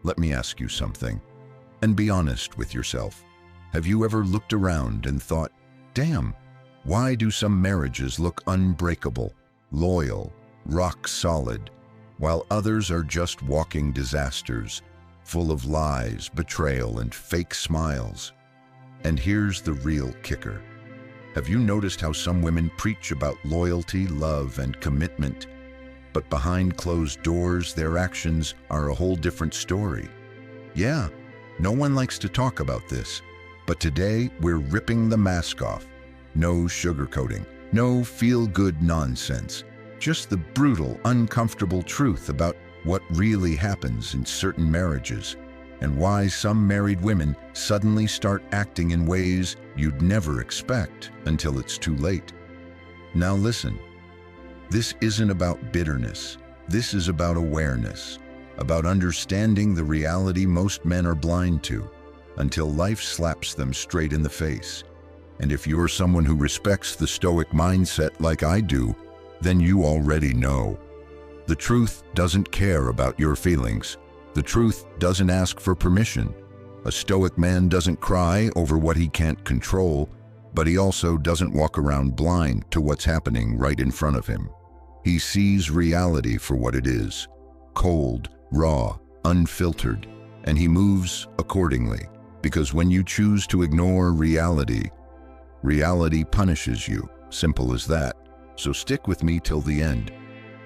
Let me ask you something, and be honest with yourself. Have you ever looked around and thought, damn, why do some marriages look unbreakable, loyal, rock solid, while others are just walking disasters, full of lies, betrayal, and fake smiles? And here's the real kicker. Have you noticed how some women preach about loyalty, love, and commitment, but behind closed doors, their actions are a whole different story? Yeah, no one likes to talk about this, but today we're ripping the mask off. No sugarcoating, no feel-good nonsense, just the brutal, uncomfortable truth about what really happens in certain marriages, and why some married women suddenly start acting in ways you'd never expect until it's too late. Now listen, this isn't about bitterness. This is about awareness, about understanding the reality most men are blind to, until life slaps them straight in the face. And if you're someone who respects the Stoic mindset like I do, then you already know. The truth doesn't care about your feelings. The truth doesn't ask for permission. A Stoic man doesn't cry over what he can't control, but he also doesn't walk around blind to what's happening right in front of him. He sees reality for what it is, cold, raw, unfiltered, and he moves accordingly. Because when you choose to ignore reality, reality punishes you. Simple as that. So stick with me till the end,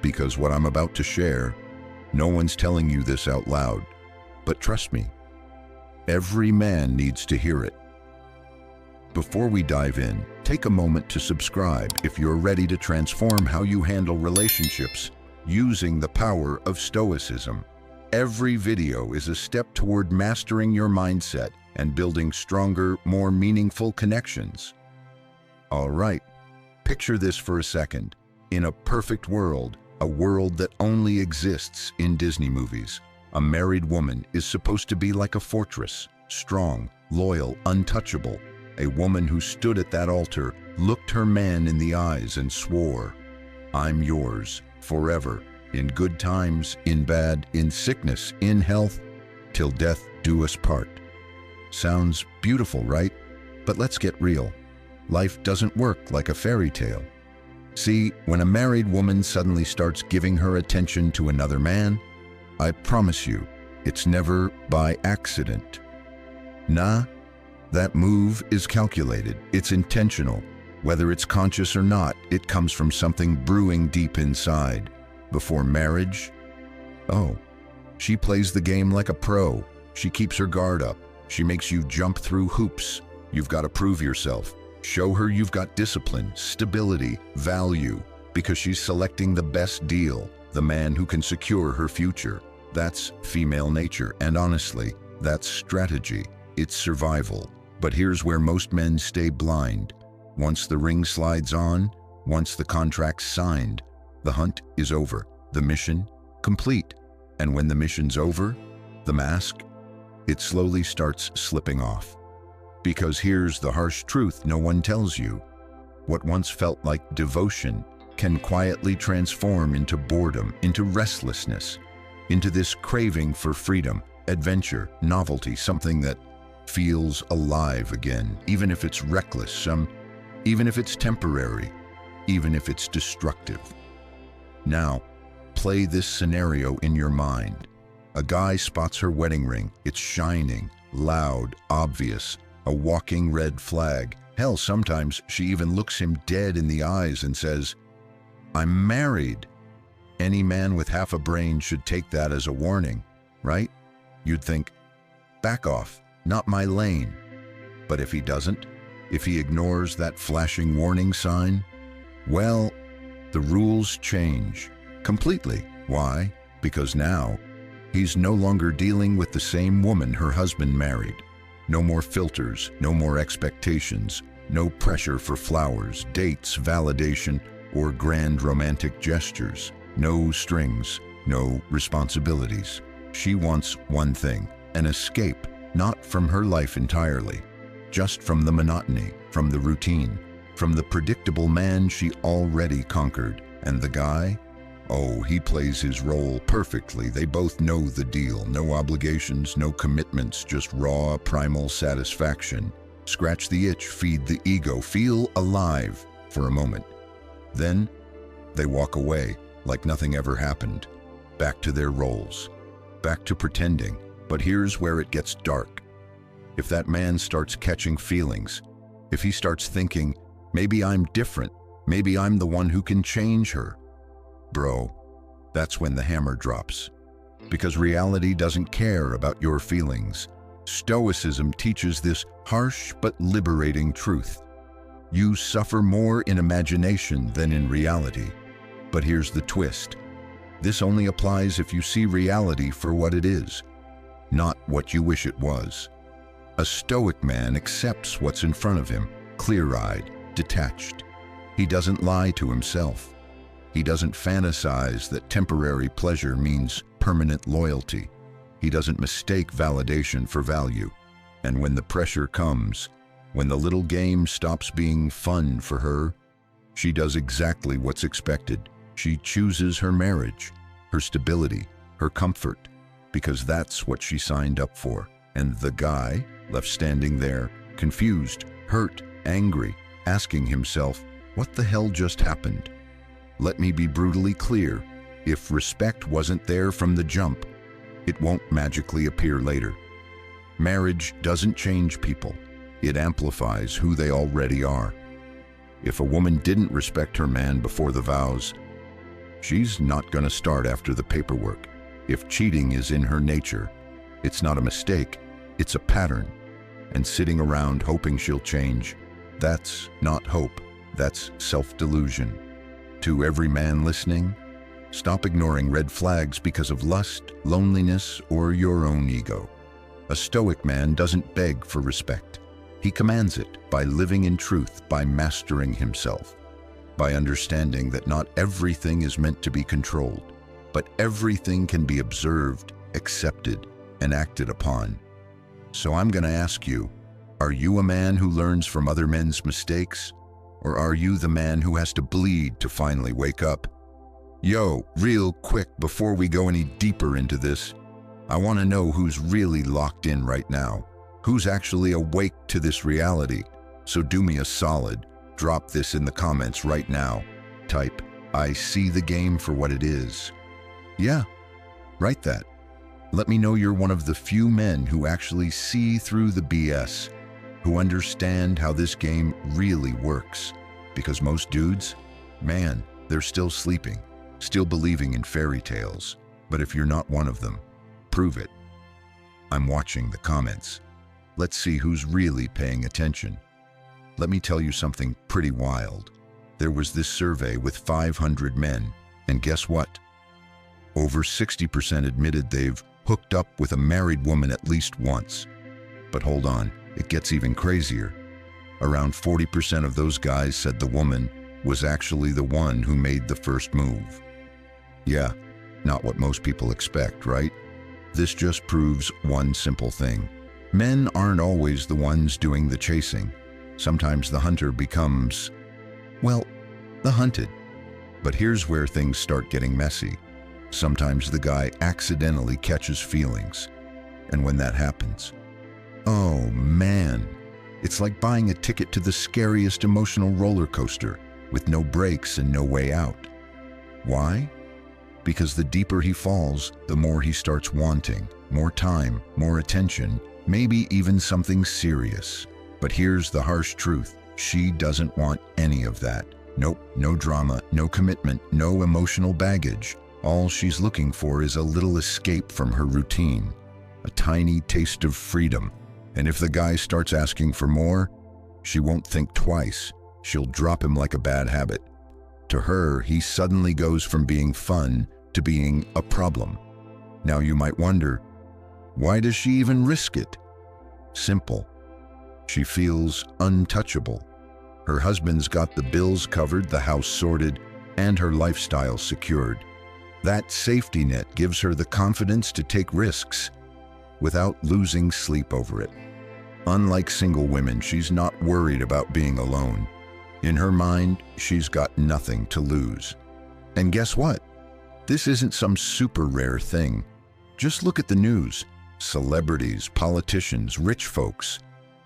because what I'm about to share, no one's telling you this out loud, but trust me, every man needs to hear it. Before we dive in, take a moment to subscribe if you're ready to transform how you handle relationships using the power of Stoicism. Every video is a step toward mastering your mindset and building stronger, more meaningful connections. All right, picture this for a second. In a perfect world, a world that only exists in Disney movies, a married woman is supposed to be like a fortress, strong, loyal, untouchable. A woman who stood at that altar, looked her man in the eyes and swore, "I'm yours, forever, in good times, in bad, in sickness, in health, till death do us part." Sounds beautiful, right? But let's get real. Life doesn't work like a fairy tale. See, when a married woman suddenly starts giving her attention to another man, I promise you, it's never by accident. Nah, that move is calculated, it's intentional. Whether it's conscious or not, it comes from something brewing deep inside. Before marriage, oh, she plays the game like a pro. She keeps her guard up. She makes you jump through hoops. You've got to prove yourself. Show her you've got discipline, stability, value, because she's selecting the best deal, the man who can secure her future. That's female nature, and honestly, that's strategy. It's survival. But here's where most men stay blind. Once the ring slides on, once the contract's signed, the hunt is over, the mission complete. And when the mission's over, the mask, it slowly starts slipping off. Because here's the harsh truth no one tells you. What once felt like devotion can quietly transform into boredom, into restlessness, into this craving for freedom, adventure, novelty, something that feels alive again, even if it's reckless, even if it's temporary, even if it's destructive. Now, play this scenario in your mind. A guy spots her wedding ring. It's shining, loud, obvious, a walking red flag. Hell, sometimes she even looks him dead in the eyes and says, "I'm married." Any man with half a brain should take that as a warning, right? You'd think, back off, not my lane. But if he doesn't, if he ignores that flashing warning sign, well, the rules change completely. Why? Because now he's no longer dealing with the same woman her husband married. No more filters, no more expectations, no pressure for flowers, dates, validation, or grand romantic gestures. No strings, no responsibilities. She wants one thing, an escape, not from her life entirely, just from the monotony, from the routine, from the predictable man she already conquered. And the guy? Oh, he plays his role perfectly. They both know the deal. No obligations, no commitments, just raw, primal satisfaction. Scratch the itch, feed the ego, feel alive for a moment. Then they walk away like nothing ever happened. Back to their roles, back to pretending. But here's where it gets dark. If that man starts catching feelings, if he starts thinking, maybe I'm different, maybe I'm the one who can change her, bro, that's when the hammer drops. Because reality doesn't care about your feelings. Stoicism teaches this harsh but liberating truth. You suffer more in imagination than in reality. But here's the twist. This only applies if you see reality for what it is, not what you wish it was. A Stoic man accepts what's in front of him, clear-eyed, detached. He doesn't lie to himself. He doesn't fantasize that temporary pleasure means permanent loyalty. He doesn't mistake validation for value. And when the pressure comes, when the little game stops being fun for her, she does exactly what's expected. She chooses her marriage, her stability, her comfort, because that's what she signed up for. And the guy, left standing there, confused, hurt, angry, asking himself, what the hell just happened? Let me be brutally clear. If respect wasn't there from the jump, it won't magically appear later. Marriage doesn't change people. It amplifies who they already are. If a woman didn't respect her man before the vows, she's not going to start after the paperwork. If cheating is in her nature, it's not a mistake, it's a pattern. And sitting around hoping she'll change, that's not hope, that's self-delusion. To every man listening, stop ignoring red flags because of lust, loneliness, or your own ego. A Stoic man doesn't beg for respect. He commands it by living in truth, by mastering himself, by understanding that not everything is meant to be controlled, but everything can be observed, accepted, and acted upon. So I'm going to ask you, are you a man who learns from other men's mistakes? Or are you the man who has to bleed to finally wake up? Yo, real quick, before we go any deeper into this, I want to know who's really locked in right now. Who's actually awake to this reality? So do me a solid, drop this in the comments right now. Type, I see the game for what it is. Yeah, write that. Let me know you're one of the few men who actually see through the BS, who understand how this game really works. Because most dudes, man, they're still sleeping, still believing in fairy tales. But if you're not one of them, prove it. I'm watching the comments. Let's see who's really paying attention. Let me tell you something pretty wild. There was this survey with 500 men, and guess what? Over 60% admitted they've hooked up with a married woman at least once. But hold on, it gets even crazier. Around 40% of those guys said the woman was actually the one who made the first move. Yeah, not what most people expect, right? This just proves one simple thing. Men aren't always the ones doing the chasing. Sometimes the hunter becomes, well, the hunted. But here's where things start getting messy. Sometimes the guy accidentally catches feelings. And when that happens, oh man, it's like buying a ticket to the scariest emotional roller coaster with no brakes and no way out. Why? Because the deeper he falls, the more he starts wanting. More time, more attention, maybe even something serious. But here's the harsh truth. She doesn't want any of that. Nope, no drama, no commitment, no emotional baggage. All she's looking for is a little escape from her routine, a tiny taste of freedom. And if the guy starts asking for more, she won't think twice. She'll drop him like a bad habit. To her, he suddenly goes from being fun to being a problem. Now you might wonder, why does she even risk it? Simple. She feels untouchable. Her husband's got the bills covered, the house sorted, and her lifestyle secured. That safety net gives her the confidence to take risks without losing sleep over it. Unlike single women, she's not worried about being alone. In her mind, she's got nothing to lose. And guess what? This isn't some super rare thing. Just look at the news. Celebrities, politicians, rich folks,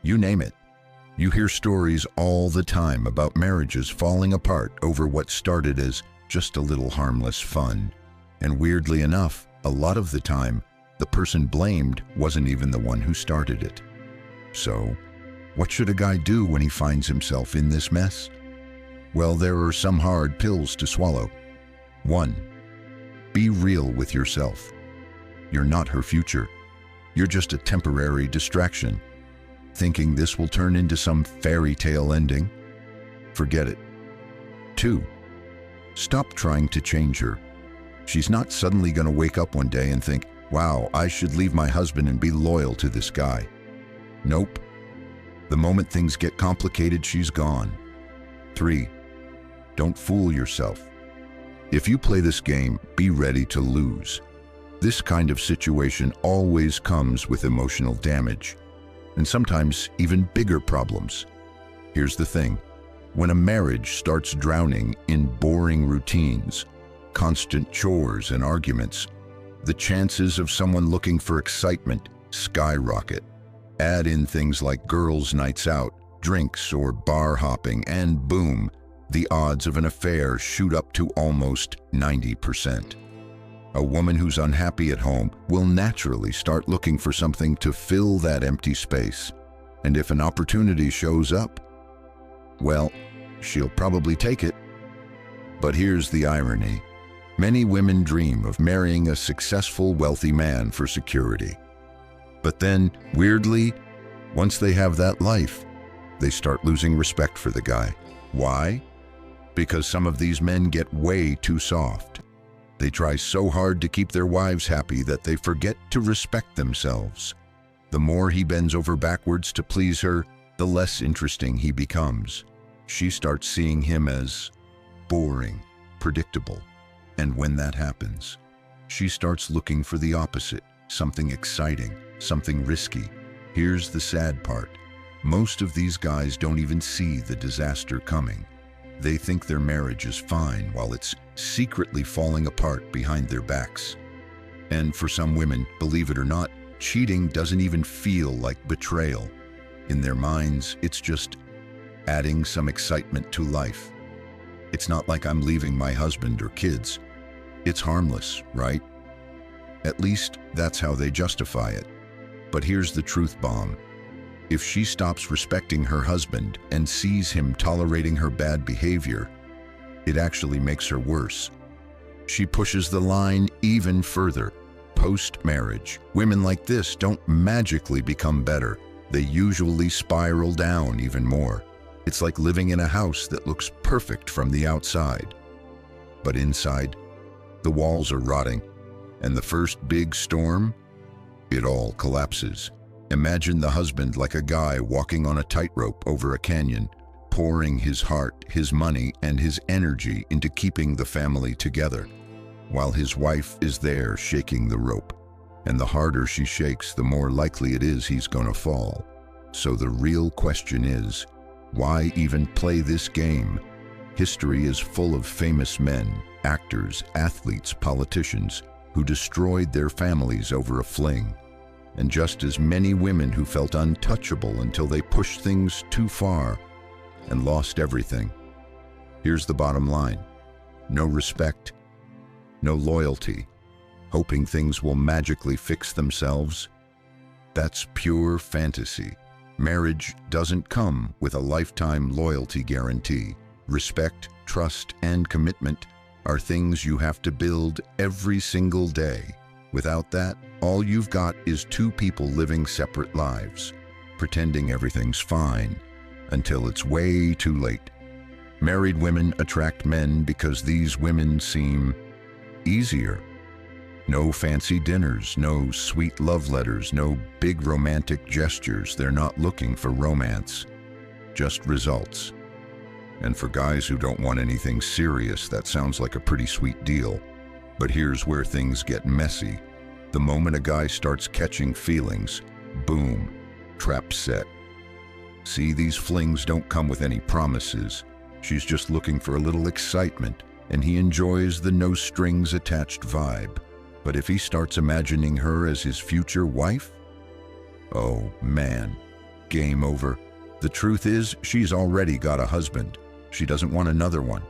you name it. You hear stories all the time about marriages falling apart over what started as just a little harmless fun. And weirdly enough, a lot of the time, the person blamed wasn't even the one who started it. So, what should a guy do when he finds himself in this mess? Well, there are some hard pills to swallow. 1. Be real with yourself. You're not her future. You're just a temporary distraction. Thinking this will turn into some fairy tale ending? Forget it. 2. Stop trying to change her. She's not suddenly going to wake up one day and think, wow, I should leave my husband and be loyal to this guy. Nope. The moment things get complicated, she's gone. 3. Don't fool yourself. If you play this game, be ready to lose. This kind of situation always comes with emotional damage, and sometimes even bigger problems. Here's the thing. When a marriage starts drowning in boring routines, constant chores and arguments, the chances of someone looking for excitement skyrocket. Add in things like girls' nights out, drinks, or bar hopping, and boom, the odds of an affair shoot up to almost 90%. A woman who's unhappy at home will naturally start looking for something to fill that empty space. And if an opportunity shows up, well, she'll probably take it. But here's the irony. Many women dream of marrying a successful, wealthy man for security. But then, weirdly, once they have that life, they start losing respect for the guy. Why? Because some of these men get way too soft. They try so hard to keep their wives happy that they forget to respect themselves. The more he bends over backwards to please her, the less interesting he becomes. She starts seeing him as boring, predictable. And when that happens, she starts looking for the opposite, something exciting, something risky. Here's the sad part. Most of these guys don't even see the disaster coming. They think their marriage is fine while it's secretly falling apart behind their backs. And for some women, believe it or not, cheating doesn't even feel like betrayal. In their minds, it's just adding some excitement to life. It's not like I'm leaving my husband or kids. It's harmless, right? At least that's how they justify it. But here's the truth bomb. If she stops respecting her husband and sees him tolerating her bad behavior, it actually makes her worse. She pushes the line even further. Post-marriage, women like this don't magically become better. They usually spiral down even more. It's like living in a house that looks perfect from the outside. But inside, the walls are rotting, and the first big storm, it all collapses. Imagine the husband like a guy walking on a tightrope over a canyon, pouring his heart, his money, and his energy into keeping the family together, while his wife is there shaking the rope. And the harder she shakes, the more likely it is he's gonna fall. So the real question is, why even play this game? History is full of famous men, actors, athletes, politicians, who destroyed their families over a fling. And just as many women who felt untouchable until they pushed things too far and lost everything. Here's the bottom line. No respect, no loyalty, hoping things will magically fix themselves. That's pure fantasy. Marriage doesn't come with a lifetime loyalty guarantee. Respect, trust, and commitment are things you have to build every single day. Without that, all you've got is two people living separate lives, pretending everything's fine, until it's way too late. Married women attract men because these women seem easier. No fancy dinners, no sweet love letters, no big romantic gestures. They're not looking for romance, just results. And for guys who don't want anything serious, that sounds like a pretty sweet deal. But here's where things get messy. The moment a guy starts catching feelings, boom, trap set. See, these flings don't come with any promises. She's just looking for a little excitement, and he enjoys the no-strings-attached vibe. But if he starts imagining her as his future wife? Oh man, game over. The truth is, she's already got a husband. She doesn't want another one.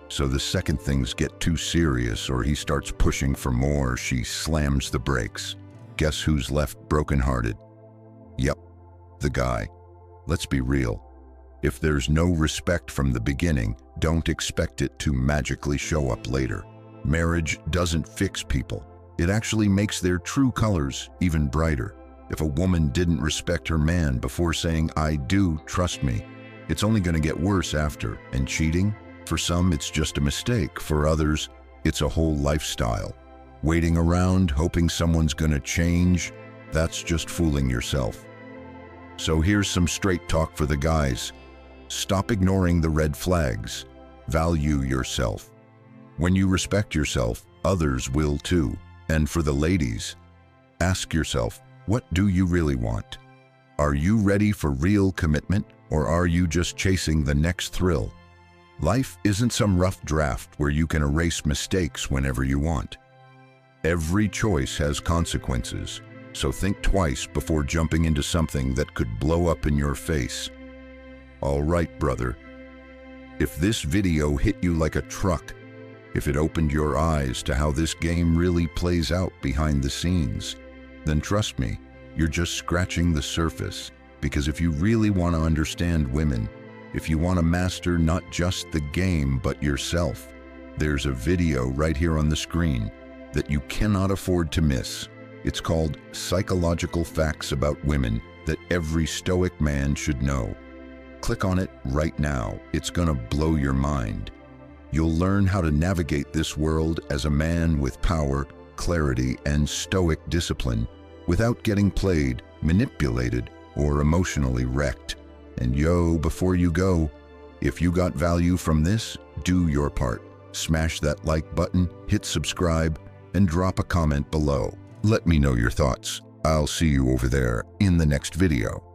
So the second things get too serious or he starts pushing for more, she slams the brakes. Guess who's left brokenhearted? Yep, the guy. Let's be real. If there's no respect from the beginning, don't expect it to magically show up later. Marriage doesn't fix people. It actually makes their true colors even brighter. If a woman didn't respect her man before saying, "I do, trust me," it's only going to get worse after. And cheating? For some, it's just a mistake. For others, it's a whole lifestyle. Waiting around, hoping someone's going to change, that's just fooling yourself. So here's some straight talk for the guys. Stop ignoring the red flags. Value yourself. When you respect yourself, others will too. And for the ladies, ask yourself, what do you really want? Are you ready for real commitment, or are you just chasing the next thrill? Life isn't some rough draft where you can erase mistakes whenever you want. Every choice has consequences, so think twice before jumping into something that could blow up in your face. All right, brother. If this video hit you like a truck, if it opened your eyes to how this game really plays out behind the scenes, then trust me, you're just scratching the surface. Because if you really want to understand women, if you want to master not just the game but yourself, there's a video right here on the screen that you cannot afford to miss. It's called Psychological Facts About Women That Every Stoic Man Should Know. Click on it right now. It's gonna blow your mind. You'll learn how to navigate this world as a man with power, clarity, and stoic discipline without getting played, manipulated, or emotionally wrecked. And before you go, if you got value from this, do your part. Smash that like button, hit subscribe, and drop a comment below. Let me know your thoughts. I'll see you over there in the next video.